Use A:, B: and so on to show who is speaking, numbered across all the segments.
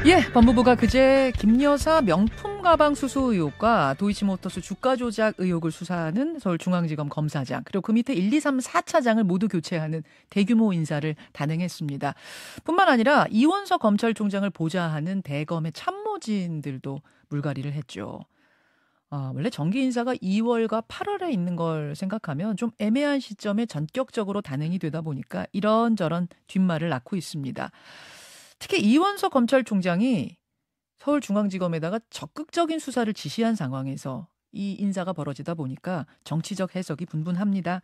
A: 예, 법무부가 그제 김 여사 명품 가방 수수 의혹과 도이치모터스 주가 조작 의혹을 수사하는 서울중앙지검 검사장 그리고 그 밑에 1, 2, 3, 4차장을 모두 교체하는 대규모 인사를 단행했습니다. 뿐만 아니라 이원석 검찰총장을 보좌하는 대검의 참모진들도 물갈이를 했죠. 원래 정기 인사가 2월과 8월에 있는 걸 생각하면 좀 애매한 시점에 전격적으로 단행이 되다 보니까 이런저런 뒷말을 낳고 있습니다. 특히 이원석 검찰총장이 서울중앙지검에다가 적극적인 수사를 지시한 상황에서 이 인사가 벌어지다 보니까 정치적 해석이 분분합니다.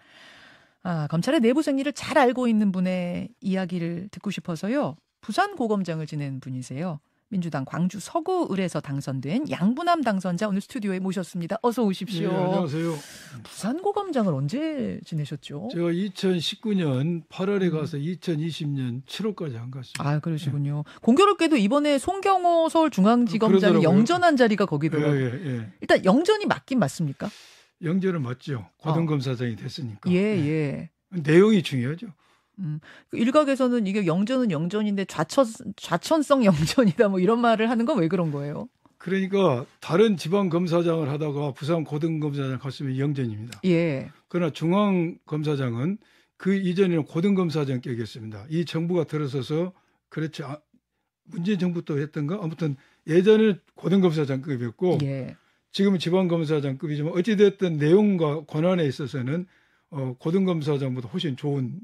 A: 검찰의 내부 생리를 잘 알고 있는 분의 이야기를 듣고 싶어서요. 부산고검장을 지낸 분이세요. 민주당 광주 서구을에서 당선된 양부남 당선자 오늘 스튜디오에 모셨습니다. 어서 오십시오.
B: 네, 안녕하세요.
A: 부산고검장을 언제 지내셨죠?
B: 제가 2019년 8월에 가서 2020년 7월까지 한 것 같습니다.
A: 그러시군요. 공교롭게도 이번에 송경호 서울중앙지검장이 영전한 자리가 거기더라고요.
B: 예.
A: 일단 영전이 맞긴 맞습니까?
B: 영전은 맞죠. 고등검사장이 됐으니까.
A: 예.
B: 내용이 중요하죠.
A: 일각에서는 이게 영전은 영전인데 좌천성 영전이다 뭐 이런 말을 하는 건 왜 그런 거예요?
B: 그러니까 다른 지방검사장을 하다가 부산 고등검사장 갔으면 영전입니다.
A: 예.
B: 그러나 중앙검사장은 그 이전에는 고등검사장격이었습니다. 이 정부가 들어서서 그렇지 문재인 정부 때 했던가 아무튼 예전에는 고등검사장급이었고
A: 예.
B: 지금은 지방검사장급이지만 어찌됐든 내용과 권한에 있어서는 고등검사장보다 훨씬 좋은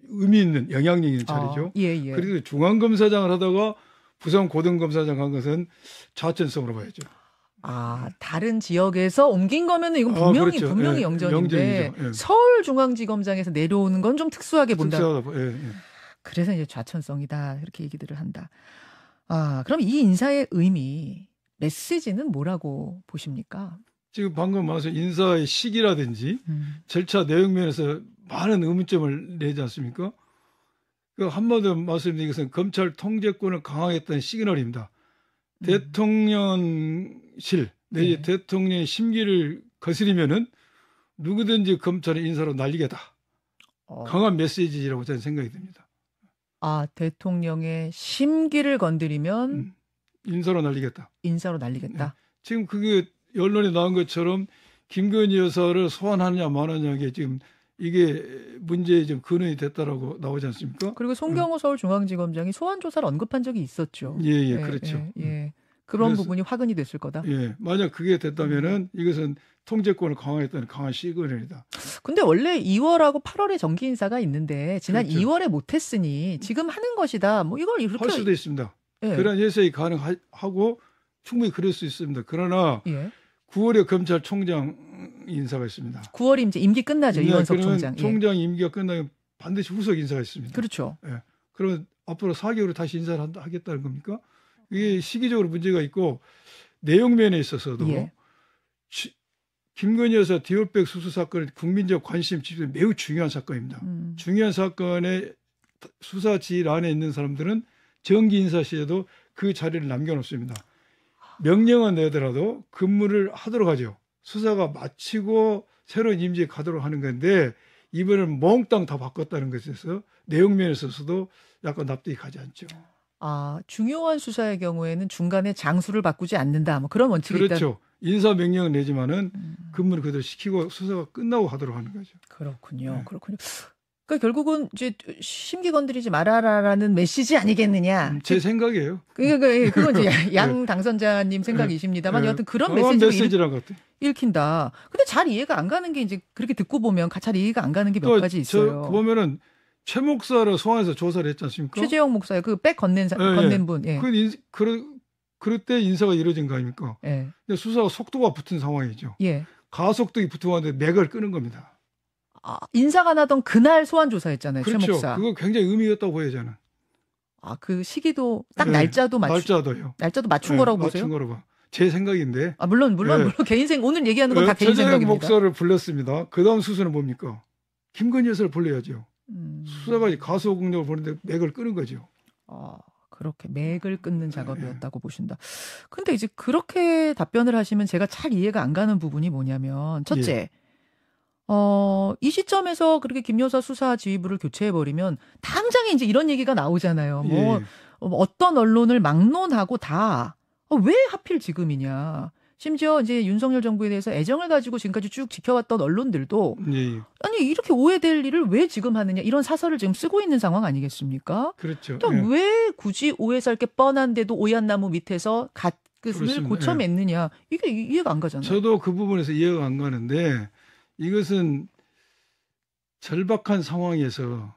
B: 의미 있는 영향력 있는 자리죠.
A: 예.
B: 그래도 중앙검사장을 하다가 부산 고등검사장 간 것은 좌천성으로 봐야죠.
A: 다른 지역에서 옮긴 거면은 이건 분명히 영전인데
B: 예.
A: 서울중앙지검장에서 내려오는 건 좀 특수하게 본다.
B: 예.
A: 그래서 이제 좌천성이다 이렇게 얘기들을 한다. 그럼 이 인사의 의미, 메시지는 뭐라고 보십니까?
B: 지금 방금 말씀 인사의 시기라든지 절차 내용 면에서 많은 의문점을 내지 않습니까? 그 한마디로 말씀드린 것은 검찰 통제권을 강화했던 시그널입니다. 대통령실 내지 대통령의 심기를 거스리면은 누구든지 검찰의 인사로 날리겠다. 강한 메시지라고 저는 생각이 듭니다.
A: 대통령의 심기를 건드리면
B: 인사로 날리겠다.
A: 인사로 날리겠다.
B: 네. 지금 그게 언론에 나온 것처럼 김건희 여사를 소환하느냐 마느냐 게 지금 이게 문제의 좀 근원이 됐다라고 나오지 않습니까?
A: 그리고 송경호 서울중앙지검장이 소환 조사를 언급한 적이 있었죠.
B: 예, 그렇죠.
A: 그런 부분이 화근이 됐을 거다.
B: 예, 만약 그게 됐다면은 이것은 통제권을 강화했다는 강한 시그널이다.
A: 근데 원래 2월하고 8월에 정기 인사가 있는데 지난
B: 그렇죠.
A: 2월에 못했으니 지금 하는 것이다. 뭐 이걸 이렇게
B: 할 수도 있습니다.
A: 예.
B: 그런 해석이 가능하고 충분히 그럴 수 있습니다. 그러나
A: 예.
B: 9월에 검찰총장 인사가 있습니다.
A: 9월이 이제 임기 끝나죠. 이원석 총장.
B: 총장 임기가 끝나면 반드시 후속 인사가 있습니다.
A: 그렇죠.
B: 예. 그러면 앞으로 4개월을 다시 인사를 하겠다는 겁니까? 이게 시기적으로 문제가 있고 내용 면에 있어서도 김건희 여사 디올백 수수 사건은 국민적 관심 집중이 매우 중요한 사건입니다. 중요한 사건의 수사 지휘 안에 있는 사람들은 정기 인사 시에도 그 자리를 남겨놓습니다. 명령은 내더라도 근무를 하도록 하죠. 수사가 마치고 새로운 임기에 가도록 하는 건데 이번에는 몽땅 다 바꿨다는 것에서 내용 면에서도 약간 납득이 가지 않죠.
A: 중요한 수사의 경우에는 중간에 장수를 바꾸지 않는다. 뭐 그런 원칙이 있다.
B: 그렇죠. 인사 명령을 내지만은 근무를 그대로 시키고 수사가 끝나고 하도록 하는 거죠.
A: 그렇군요.
B: 네.
A: 그러니까 결국은 이제 심기 건드리지 말아라라는 메시지 아니겠느냐.
B: 제 생각이에요.
A: 그건 이제 양 당선자님 생각이십니다만 여하튼 그런 메시지를 읽힌다. 근데 잘 이해가 안 가는 게 이제 그렇게 듣고 보면 잘 이해가 안 가는 게 몇 가지 있어요.
B: 보면은 최 목사를 소환해서 조사를 했지 않습니까?
A: 최재형 목사의 그 백 건넨 분. 예.
B: 그럴 때 인사가 이루어진 거 아닙니까?
A: 예.
B: 근데 수사가 속도가 붙은 상황이죠.
A: 예.
B: 가속도가 붙은 건데 맥을 끄는 겁니다.
A: 인사가 나던 그날 소환 조사했잖아요.
B: 그렇죠.
A: 최 목사.
B: 그거 굉장히 의미가 있다고 보여요, 저는.
A: 그 시기도 딱 날짜도 맞춘 거라고 보세요?
B: 맞춘 거라고 봐. 제 생각인데.
A: 물론 개인 오늘 얘기하는 건 다 개인 생각입니다.
B: 최재형 목사를 불렀습니다. 그다음 수순은 뭡니까? 김건희 여사를 불러야죠. 수사가 가소공력을 보는데 맥을 끄는 거죠.
A: 그렇게 맥을 끊는 작업이었다고 보신다. 근데 이제 그렇게 답변을 하시면 제가 잘 이해가 안 가는 부분이 뭐냐면 첫째, 이 시점에서 그렇게 김 여사 수사 지휘부를 교체해버리면 당장에 이제 이런 얘기가 나오잖아요. 어떤 언론을 막론하고 다 왜 하필 지금이냐. 심지어 이제 윤석열 정부에 대해서 애정을 가지고 지금까지 쭉 지켜왔던 언론들도
B: 예.
A: 아니 이렇게 오해될 일을 왜 지금 하느냐 이런 사설을 지금 쓰고 있는 상황 아니겠습니까?
B: 그렇죠.
A: 또 왜 굳이 오해 살 게 뻔한데도 오얏 나무 밑에서 갓끝을 고쳐 맺느냐 이게 이해가 안 가잖아요.
B: 저도 그 부분에서 이해가 안 가는데 이것은 절박한 상황에서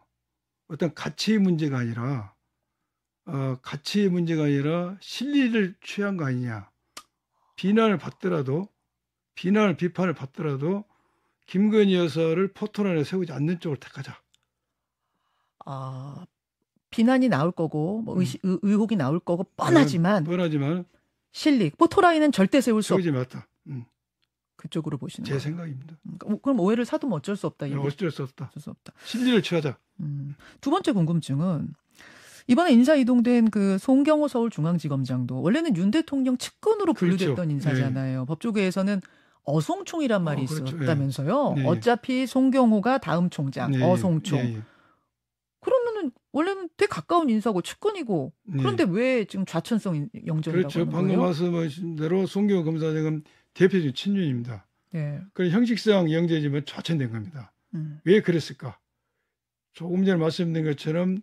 B: 어떤 가치의 문제가 아니라 실리를 취한 거 아니냐. 비판을 비판을 받더라도 김건희 여사를 포토란에 세우지 않는 쪽을 택하자.
A: 비난이 나올 거고 뭐 의혹이 나올 거고 뻔하지만 실리 포토라인은 절대 세우지
B: 마다.
A: 그쪽으로 보시는
B: 제
A: 거예요.
B: 생각입니다.
A: 그럼 오해를 사두면 어쩔 수 없다.
B: 어쩔 수 없다. 실리를 취하자.
A: 두 번째 궁금증은 이번에 인사 이동된 그 송경호 서울중앙지검장도 원래는 윤 대통령 측근으로 분류됐던
B: 그렇죠.
A: 인사잖아요. 법조계에서는 어송총이란 말이 있었다면서요.
B: 네.
A: 어차피 송경호가 다음 총장,
B: 네.
A: 어송총.
B: 네.
A: 그러면은 원래는 되게 가까운 인사고 측근이고 그런데 왜 지금 좌천성 영전이라고
B: 그렇죠.
A: 하는
B: 방금
A: 거예요?
B: 말씀하신 대로 송경호 검사장은 대표적인 친윤입니다.
A: 네.
B: 그런 형식상 영제지만 좌천된 겁니다. 왜 그랬을까? 조금 전에 말씀드린 것처럼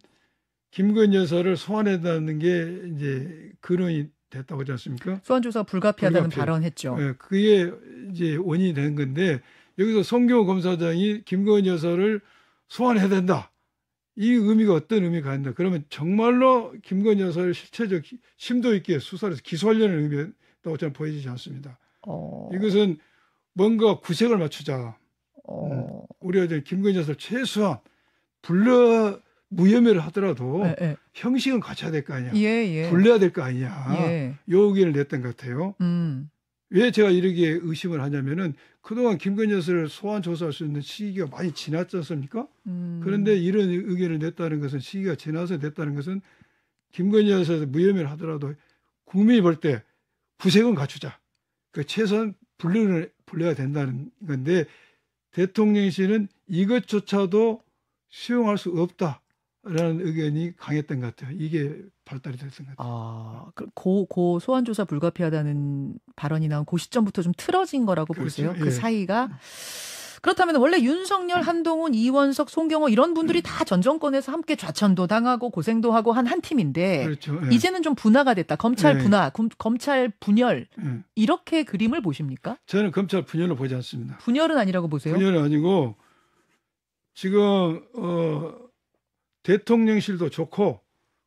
B: 김건희 여사를 소환했다는 게 이제 근원이 됐다고 하지 않습니까?
A: 소환 조사 불가피하다는 발언했죠.
B: 네, 그게 이제 원인이 된 건데 여기서 송경호 검사장이 김건희 여사를 소환해야 된다. 이 의미가 어떤 의미가 있나? 그러면 정말로 김건희 여사를 실체적 심도 있게 수사를 해서 기소하려는 의미라고 저는 보여지지 않습니다. 이것은 뭔가 구색을 맞추자. 우리가 이제 김건희 여사를 최소한 무혐의를 하더라도 형식은 갖춰야 될 거 아니야. 불러야 될 거 아니냐. 요 의견을 냈던 것 같아요. 왜 제가 이렇게 의심을 하냐면은 그동안 김건희 여사를 소환 조사할 수 있는 시기가 많이 지났지 않습니까? 그런데 이런 의견을 냈다는 것은 시기가 지나서 냈다는 것은 김건희 여사에서 무혐의를 하더라도 국민이 볼 때 구색은 갖추자. 그러니까 최소한 불러야 된다는 건데 대통령실은 이것조차도 수용할 수 없다라는 의견이 강했던 것 같아요. 이게 발달이 됐던 것 같아요.
A: 고 소환조사 불가피하다는 발언이 나온 그 시점부터 좀 틀어진 거라고 보세요. 그 사이가. 그렇다면 원래 윤석열, 한동훈, 이원석, 송경호 이런 분들이 다 전 정권에서 함께 좌천도 당하고 고생도 하고 한 팀인데
B: 그렇죠.
A: 이제는 좀 분화가 됐다. 검찰 분화, 검찰 분열 이렇게 그림을 보십니까?
B: 저는 검찰 분열을 보지 않습니다.
A: 분열은 아니라고 보세요?
B: 분열은 아니고 지금 대통령실도 좋고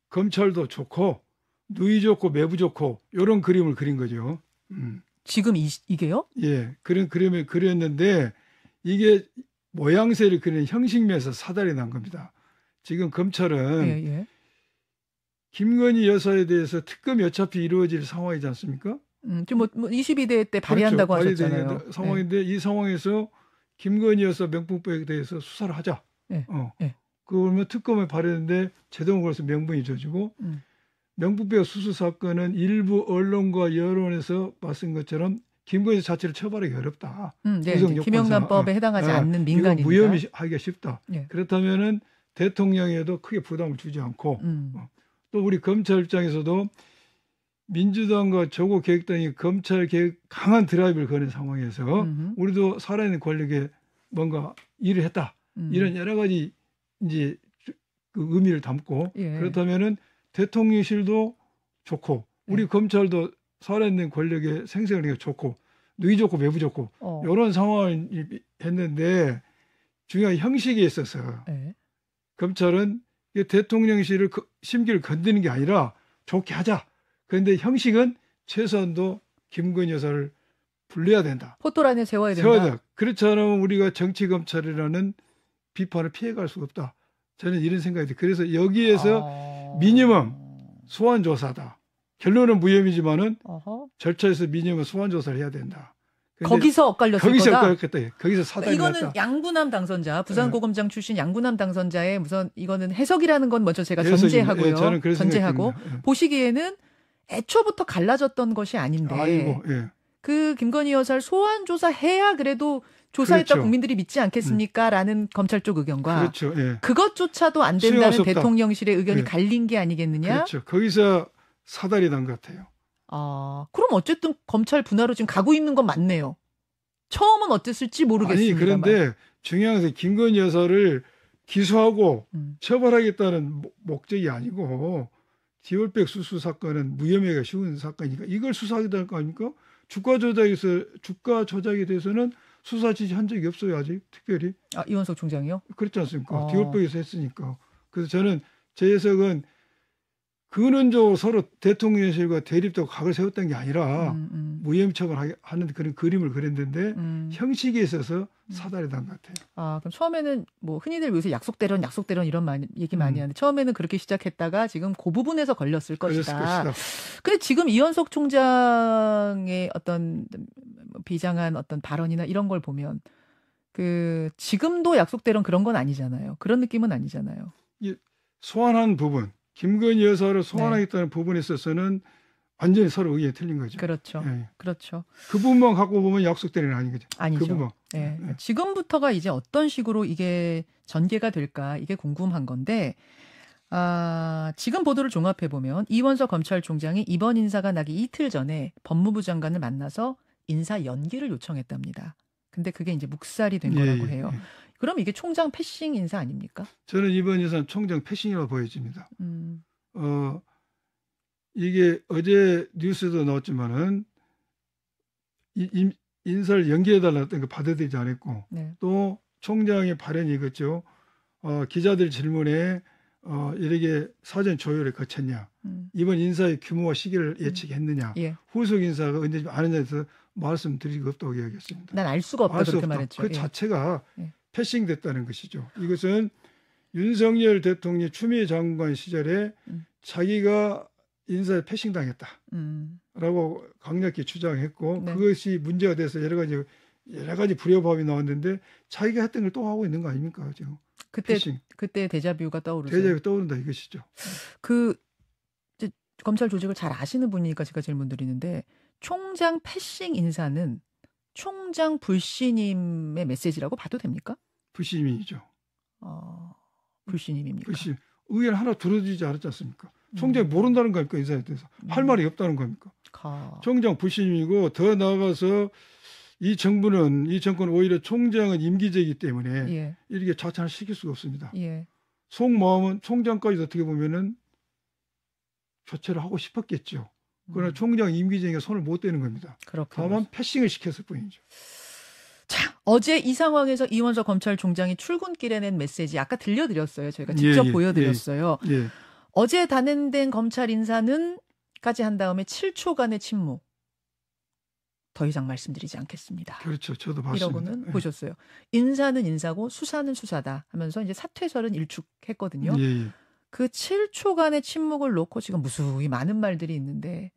B: 검찰도 좋고 누이 좋고 매부 좋고 이런 그림을 그린 거죠.
A: 지금 이게요?
B: 예, 그런 그림을 그렸는데 이게 모양새를 그리는 형식면에서 사달이 난 겁니다. 지금 검찰은 김건희 여사에 대해서 특검이 어차피 이루어질 상황이지 않습니까?
A: 지금 뭐 22대 때 발의한다고 하셨잖아요.
B: 상황인데 이 상황에서 김건희 여사 명품백에 대해서 수사를 하자. 그러면 특검에 발의했는데 제동을 걸어서 명분이 져지고 명품백 수수 사건은 일부 언론과 여론에서 말씀 것처럼 김건희 자체를 처벌하기 어렵다.
A: 김영란법에 해당하지 않는 민간인이다.
B: 무혐의하기가 쉽다. 그렇다면은 대통령에도 크게 부담을 주지 않고 또 우리 검찰 입장에서도 민주당과 조국개혁당이 검찰 개혁 강한 드라이브를 거는 상황에서 우리도 살아있는 권력에 뭔가 일을 했다. 이런 여러 가지 이제 그 의미를 담고 그렇다면은 대통령실도 좋고 우리 검찰도 살아있는 권력의 생생하게 좋고 누이 좋고 매부 좋고 이런 상황을 했는데 중요한 형식에 있어서 검찰은 대통령실을 심기를 건드는 게 아니라 좋게 하자. 그런데 형식은 최소한도 김건희 여사를 불러야 된다.
A: 포토란에 세워야 된다.
B: 그렇지 않으면 우리가 정치검찰이라는 비판을 피해갈 수가 없다. 저는 이런 생각이 들어요. 그래서 여기에서 미니멈 소환조사다. 결론은 무혐의지만은 절차에서 미니멈 소환조사를 해야 된다.
A: 거기서 엇갈렸을 거다.
B: 거기서 사단이
A: 이거는
B: 났다.
A: 양구남 당선자, 부산고검장 출신 양구남 당선자의 무슨 이거는 해석이라는 건 먼저 제가 전제하고요. 전제하고 보시기에는 애초부터 갈라졌던 것이 아닌데. 그 김건희 여사를 소환 조사해야 그래도 조사했다
B: 그렇죠.
A: 국민들이 믿지 않겠습니까? 라는 검찰 쪽 의견과
B: 그렇죠. 예.
A: 그것조차도 안 된다는
B: 수용할 수 없다.
A: 대통령실의 의견이
B: 예.
A: 갈린 게 아니겠느냐?
B: 그렇죠. 거기서 사달이 난 것 같아요.
A: 그럼 어쨌든 검찰 분할로 지금 가고 있는 건 맞네요. 처음은 어땠을지 모르겠습니다.
B: 아니 그런데 중요한 것은 김건희 여사를 기소하고 처벌하겠다는 목적이 아니고 디올백 수수 사건은 무혐의가 쉬운 사건이니까 이걸 수사하겠다는 거 아닙니까? 주가 조작에 대해서는 수사 지시한 적이 없어요 아직 특별히.
A: 이원석 총장이요?
B: 그렇지 않습니까? 디올백에서 했으니까. 그래서 저는 제 해석은 근원적으로 서로 대통령실과 대립되고 각을 세웠던 게 아니라 무혐의 처벌하는 그런 그림을 그렸는데 형식에 있어서 사달이 난 것 같아요.
A: 그럼 처음에는 뭐 흔히들 요새 약속대론 이런 얘기 많이 하는데 처음에는 그렇게 시작했다가 지금 그 부분에서 걸렸을 것이다. 근데 지금 이원석 총장의 어떤 비장한 어떤 발언이나 이런 걸 보면 지금도 약속대론 그런 건 아니잖아요. 그런 느낌은 아니잖아요.
B: 소환한 부분. 김건희 여사를 소환하겠다는 부분에 있어서는 완전히 서로 의견이 틀린 거죠.
A: 그렇죠.
B: 예.
A: 그렇죠.
B: 그 부분만 갖고 보면 약속대로는 아닌 거죠.
A: 아니죠.
B: 그 부분.
A: 예. 지금부터가 이제 어떤 식으로 이게 전개가 될까 이게 궁금한 건데 지금 보도를 종합해 보면 이원석 검찰총장이 이번 인사가 나기 이틀 전에 법무부 장관을 만나서 인사 연기를 요청했답니다. 근데 그게 이제 묵살이 된 거라고 해요. 그럼 이게 총장 패싱 인사 아닙니까?
B: 저는 이번 인사는 총장 패싱이라고 보여집니다. 이게 어제 뉴스에도 나왔지만은 인사를 연기해달라는 거 받아들이지 않았고 또 총장의 발언이 이거죠. 기자들 질문에 이렇게 사전 조율을 거쳤냐. 이번 인사의 규모와 시기를 예측했느냐. 후속 인사가 언제쯤 아느냐에 대해서 말씀드릴 수 없다고 이야기했습니다.
A: 난 알 수가 없다 그렇게 말했죠.
B: 그 자체가 패싱됐다는 것이죠. 이것은 윤석열 대통령이 추미애 장관 시절에 자기가 인사에 패싱당했다라고 강력히 주장했고 그것이 문제가 돼서 여러 가지 불협화음이 나왔는데 자기가 했던 걸 또 하고 있는 거 아닙니까 지금?
A: 그때 데자뷰가 떠오르죠.
B: 데자뷰가 떠오른다 이것이죠.
A: 검찰 조직을 잘 아시는 분이니까 제가 질문 드리는데 총장 패싱 인사는 총장 불신임의 메시지라고 봐도 됩니까?
B: 불신임이죠.
A: 불신임입니까?
B: 불신. 의견 하나 들어주지 않았지 않습니까? 총장이 모른다는 겁니까? 인사에 대해서. 할 말이 없다는 겁니까? 총장 불신임이고 더 나아가서 이 정권은 오히려 총장은 임기제이기 때문에 이렇게 자찬을 시킬 수가 없습니다. 속마음은 총장까지 어떻게 보면은 교체를 하고 싶었겠죠. 그러나 총장 임기제이가 손을 못 대는 겁니다. 다만 패싱을 시켰을 뿐이죠.
A: 자, 어제 이 상황에서 이원석 검찰총장이 출근길에 낸 메시지 아까 들려드렸어요. 저희가 직접 보여드렸어요. 어제 단행된 검찰 인사는 까지 한 다음에 7초간의 침묵. 더 이상 말씀드리지 않겠습니다.
B: 그렇죠. 저도 봤습니다.
A: 이러고는 보셨어요. 인사는 인사고 수사는 수사다 하면서 이제 사퇴설은 일축했거든요. 그 7초간의 침묵을 놓고 지금 무수히 많은 말들이 있는데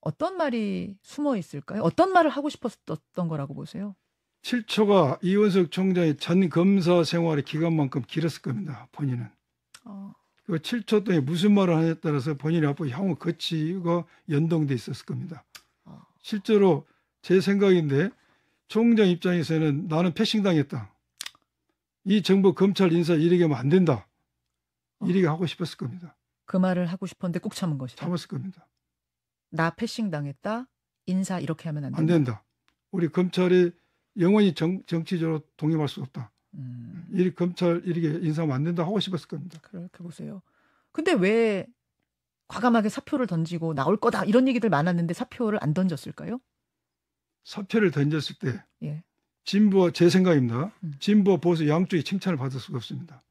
A: 어떤 말이 숨어 있을까요? 어떤 말을 하고 싶었던 거라고 보세요?
B: 7초가 이원석 총장의 전 검사 생활의 기간만큼 길었을 겁니다. 본인은. 그 7초 동안 무슨 말을 하냐에 따라서 본인이 앞으로 향후 거치가 연동돼 있었을 겁니다. 실제로 제 생각인데 총장 입장에서는 나는 패싱당했다. 이 정부 검찰 인사 이렇게 하면 안 된다. 이렇게 하고 싶었을 겁니다.
A: 그 말을 하고 싶었는데 꾹 참은 것이다.
B: 참았을 겁니다.
A: 나 패싱당했다. 인사 이렇게 하면 안 된다.
B: 안 된다. 우리 검찰이 영원히 정치적으로 독립할 수 없다. 이 검찰 이렇게 인사하면 안 된다 하고 싶었을 겁니다.
A: 그렇게 보세요. 근데 왜 과감하게 사표를 던지고 나올 거다 이런 얘기들 많았는데 사표를 안 던졌을까요?
B: 사표를 던졌을 때 진보 제 생각입니다. 진보 보수 양쪽이 칭찬을 받을 수가 없습니다.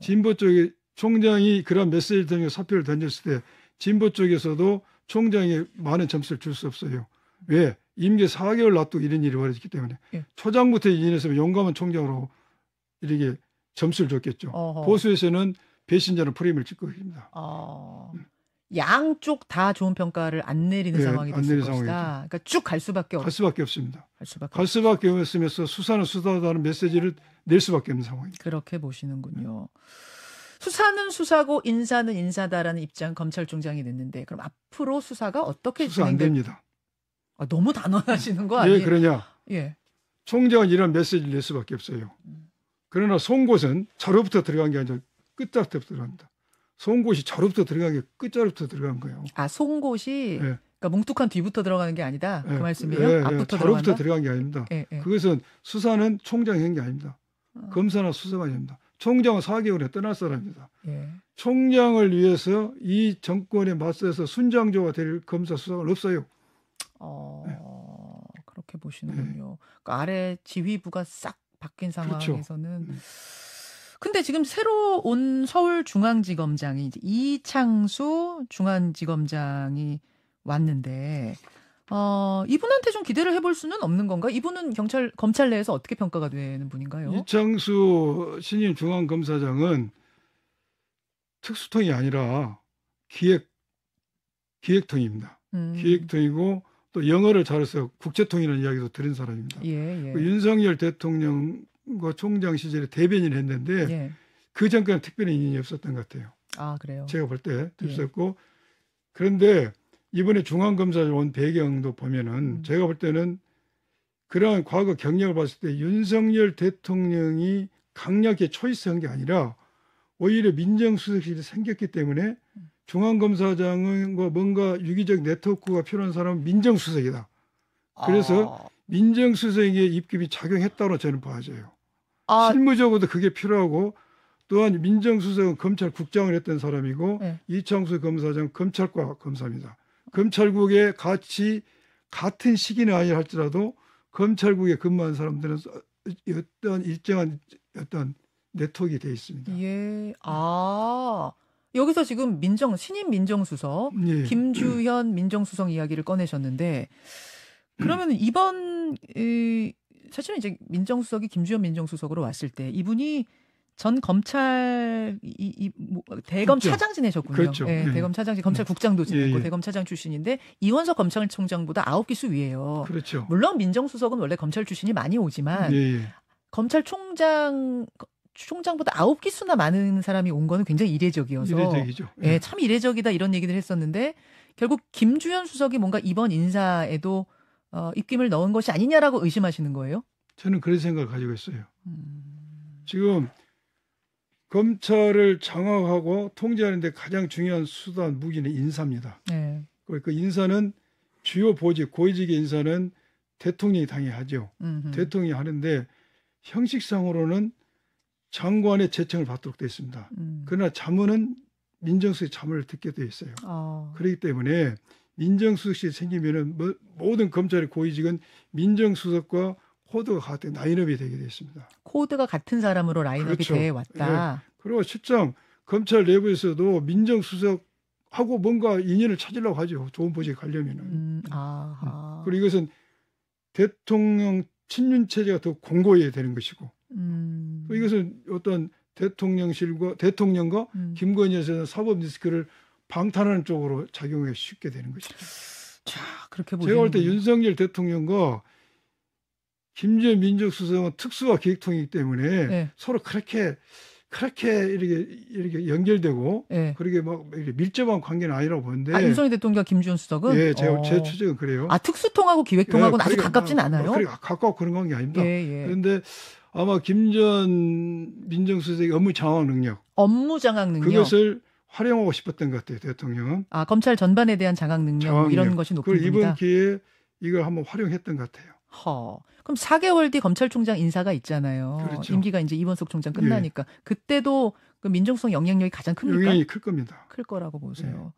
B: 진보 쪽에 총장이 그런 메시지를 던지고 사표를 던졌을 때 진보 쪽에서도 총장이 많은 점수를 줄 수 없어요. 왜? 임기 4개월 놔두고 이런 일이 벌어졌기 때문에 초장부터 인해서 용감한 총장으로 이렇게 점수를 줬겠죠. 보수에서는 배신자는 프레임을 찍고 있습니다.
A: 양쪽 다 좋은 평가를 안 내리는 상황이 됐을 것이다. 그러니까 쭉 갈 수밖에
B: 없습니다. 갈 수밖에 없으면서 수사는 수사다는 메시지를 낼 수밖에 없는 상황입니다.
A: 그렇게 보시는군요. 수사는 수사고 인사는 인사다라는 입장 검찰총장이 냈는데 그럼 앞으로 수사가 어떻게
B: 수사 안 됩니다.
A: 아, 너무 단언하시는 거
B: 왜
A: 아니에요?
B: 그러냐?
A: 예.
B: 총장은 이런 메시지를 낼 수밖에 없어요. 그러나 송곳은 자로부터 들어간 게 아니라 끝자락부터 들어갑니다. 송곳이 자로부터 들어간 게 끝자락부터 들어간 거예요.
A: 아, 송곳이
B: 예.
A: 그러니까 뭉툭한 뒤부터 들어가는 게 아니다. 그
B: 예.
A: 말씀이에요?
B: 예.
A: 앞부터
B: 자로부터
A: 들어간다?
B: 들어간 게 아닙니다.
A: 예. 예.
B: 그것은 수사는 총장이 한 게 아닙니다. 검사나 수사가 아닙니다. 총장은 4개월에 떠날 사람입니다.
A: 예.
B: 총장을 위해서 이 정권에 맞서서 순장조가 될 검사 수사관 없어요.
A: 그렇게 보시는군요. 그러니까 아래 지휘부가 싹 바뀐 상황에서는.
B: 그렇죠.
A: 근데 지금 새로 온 서울중앙지검장이 이제 이창수 중앙지검장이 왔는데, 이분한테 좀 기대를 해볼 수는 없는 건가? 이분은 검찰 내에서 어떻게 평가가 되는 분인가요?
B: 이창수 신임 중앙검사장은 특수통이 아니라 기획통입니다. 기획통이고 또 영어를 잘해서 국제통이라는 이야기도 들은 사람입니다.
A: 예.
B: 그 윤석열 대통령과 총장 시절에 대변인을 했는데
A: 예.
B: 그 전까지는 특별히 인연이 없었던 것 같아요.
A: 아, 그래요?
B: 제가 볼 때 없었고 그런데 이번에 중앙검사로 온 배경도 보면은 제가 볼 때는 그러한 과거 경력을 봤을 때 윤석열 대통령이 강력하게 초이스한 게 아니라 오히려 민정수석실이 생겼기 때문에 중앙검사장은 뭔가 유기적 네트워크가 필요한 사람은 민정수석이다. 그래서 민정수석의 입김이 작용했다고 저는 봐져요. 실무적으로도 그게 필요하고 또한 민정수석은 검찰국장을 했던 사람이고 이창수 검사장 검찰과 검사입니다. 검찰국에 같은 시기는 아니라 할지라도 검찰국에 근무한 사람들은 어떤 일정한 어떤 네트워크가 되어 있습니다.
A: 예. 여기서 지금 신임 민정수석
B: 예.
A: 김주현 민정수석 이야기를 꺼내셨는데 그러면 이번 사실은 이제 민정수석이 김주현 민정수석으로 왔을 때 이분이 전 검찰 대검 차장 지내셨군요.
B: 그렇죠.
A: 예,
B: 예.
A: 대검 차장 검찰국장도 지내고
B: 예.
A: 대검 차장 출신인데 이원석 검찰총장보다 9기수 위예요.
B: 그렇죠.
A: 물론 민정수석은 원래 검찰 출신이 많이 오지만 검찰총장보다 9기수나 많은 사람이 온 거는 굉장히 이례적이어서
B: 이례적이죠.
A: 예, 참 이례적이다 이런 얘기를 했었는데 결국 김주현 수석이 뭔가 이번 인사에도 입김을 넣은 것이 아니냐라고 의심하시는 거예요?
B: 저는 그런 생각을 가지고 있어요. 지금 검찰을 장악하고 통제하는 데 가장 중요한 수단 무기는 인사입니다.
A: 네.
B: 그 인사는 주요 보직, 고위직의 인사는 대통령이 당연히 하죠. 대통령이 하는데 형식상으로는 장관의 제청을 받도록 되어 있습니다. 그러나 자문은 민정수석의 자문을 듣게 되어 있어요. 그렇기 때문에 민정수석실이 생기면은 모든 검찰의 고위직은 민정수석과 코드가 같은 라인업이 되게 되어 있습니다.
A: 코드가 같은 사람으로 라인업이
B: 그렇죠.
A: 돼 왔다.
B: 네. 그리고 실장 검찰 내부에서도 민정수석하고 뭔가 인연을 찾으려고 하죠. 좋은 보직에 가려면은.
A: 아하.
B: 그리고 이것은 대통령 친윤 체제가 더 공고해야 되는 것이고. 이것은 어떤 대통령과 김건희 여사의 사법 리스크를 방탄하는 쪽으로 작용하기 쉽게 되는 것이죠.
A: 자, 그렇게 보시는
B: 제가 볼 때 윤석열 대통령과 김주현 민정수석은 특수와 기획통이기 때문에 서로 그렇게 이렇게 연결되고 그렇게 막 이렇게 밀접한 관계는 아니라고 보는데.
A: 윤석열 대통령과 김주현 수석은?
B: 예, 제 추측은 그래요.
A: 특수통하고 기획통하고는 아주 가깝진 않아요?
B: 그래 가까워 그런 관계 아닙니다.
A: 예.
B: 그런데 아마 김주현 민정수석의 업무 장악 능력. 그것을 활용하고 싶었던 것 같아요, 대통령은.
A: 검찰 전반에 대한 장악 능력 뭐 이런 것이 높은 분이다.
B: 이번 기회에 이걸 한번 활용했던 것 같아요.
A: 그럼 4개월 뒤 검찰총장 인사가 있잖아요.
B: 그렇죠.
A: 임기가 이제 이원석 총장 끝나니까 그때도 그 민정수석 영향력이 가장 큽니까?
B: 영향이 클 겁니다.
A: 클 거라고 보세요.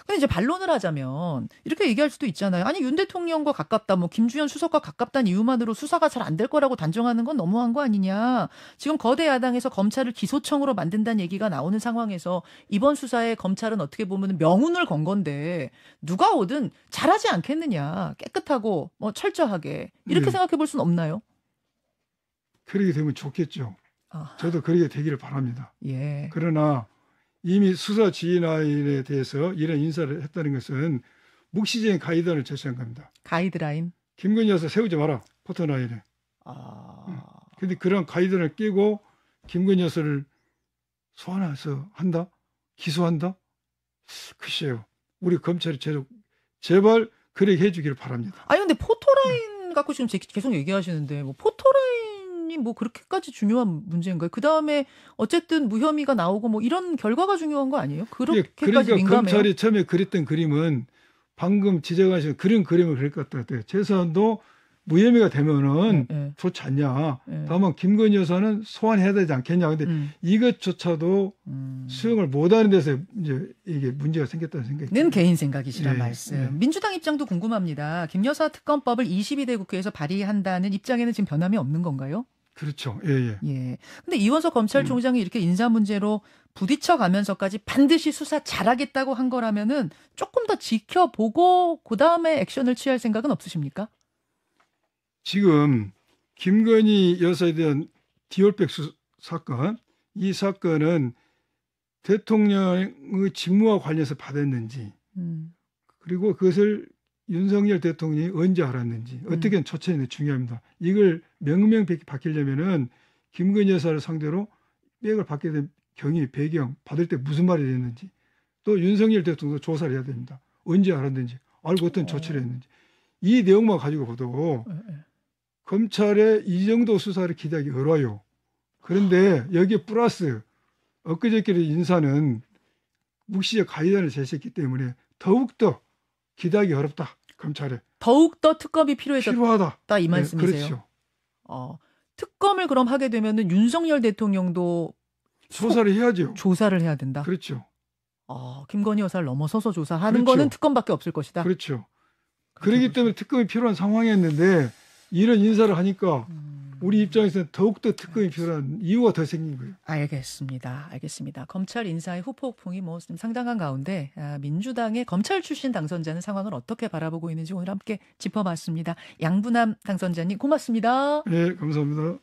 A: 근데 이제 반론을 하자면 이렇게 얘기할 수도 있잖아요. 아니 윤 대통령과 가깝다, 뭐 김주현 수석과 가깝다는 이유만으로 수사가 잘 안 될 거라고 단정하는 건 너무한 거 아니냐. 지금 거대 야당에서 검찰을 기소청으로 만든다는 얘기가 나오는 상황에서 이번 수사에 검찰은 어떻게 보면 명운을 건 건데 누가 오든 잘하지 않겠느냐. 깨끗하고 뭐 철저하게 이렇게 생각해 볼 수는 없나요?
B: 그렇게 되면 좋겠죠. 저도 그렇게 되기를 바랍니다.
A: 예.
B: 그러나 이미 수사 지휘라인에 대해서 이런 인사를 했다는 것은 묵시적인 가이드라인을 제시한 겁니다.
A: 가이드라인?
B: 김건희 여사 세우지 마라. 포토라인에. 그런데 그런 가이드라인을 깨고 김건희 여사를 소환해서 한다? 기소한다? 글쎄요. 우리 검찰이 제발 그렇게 해주기를 바랍니다.
A: 아니 근데 포토라인 갖고 지금 계속 얘기하시는데 뭐 포토라인이 뭐 그렇게까지 중요한 문제인가요? 그 다음에 어쨌든 무혐의가 나오고 뭐 이런 결과가 중요한 거 아니에요? 그렇게까지
B: 그러니까
A: 민감해요?
B: 검찰이 처음에 그렸던 그림은 방금 지적하신 그런 그림을 그릴 것 같아요. 최소한도 무혐의가 되면은 좋지 않냐. 다만 김건희 여사는 소환해야 되지 않겠냐. 근데 이것조차도 수용을 못하는 데서 이제 이게 문제가 생겼다는 생각이
A: 는 개인 생각이시란 말씀.
B: 네.
A: 민주당 입장도 궁금합니다. 김 여사 특검법을 22대 국회에서 발의한다는 입장에는 지금 변함이 없는 건가요?
B: 그렇죠. 예.
A: 근데 이원석 검찰총장이 이렇게 인사 문제로 부딪혀 가면서까지 반드시 수사 잘하겠다고 한 거라면은 조금 더 지켜보고 그다음에 액션을 취할 생각은 없으십니까?
B: 지금 김건희 여사에 대한 디올백 사건, 이 사건은 대통령의 직무와 관련해서 받았는지 그리고 그것을 윤석열 대통령이 언제 알았는지 어떻게 처치했는지 중요합니다. 이걸 명명백히 밝히려면은 김건희 여사를 상대로 백을 받게 된 경위, 배경, 받을 때 무슨 말이 됐는지 또 윤석열 대통령도 조사를 해야 됩니다. 언제 알았는지, 알고 어떤 조치를 했는지 이 내용만 가지고 봐도 검찰의 이 정도 수사를 기대하기 어려워요. 그런데 여기에 플러스 엊그저께 인사는 묵시적 가이드를 제시했기 때문에 더욱더 기대하기 어렵다. 검찰에.
A: 더욱더 특검이 필요하다. 이 말씀이세요?
B: 그렇죠.
A: 특검을 그럼 하게 되면은 윤석열 대통령도
B: 조사를 해야죠.
A: 조사를 해야 된다.
B: 그렇죠.
A: 김건희 여사를 넘어서서 조사하는
B: 그렇죠.
A: 거는 특검밖에 없을 것이다.
B: 그렇죠. 그렇기 때문에 특검이 필요한 상황이었는데 이런 인사를 하니까 우리 입장에서는 더욱더 특검이 필요한 이유가 더 생긴 거예요.
A: 알겠습니다. 검찰 인사의 후폭풍이 뭐 상당한 가운데 민주당의 검찰 출신 당선자는 상황을 어떻게 바라보고 있는지 오늘 함께 짚어봤습니다. 양분남 당선자님 고맙습니다.
B: 네, 감사합니다.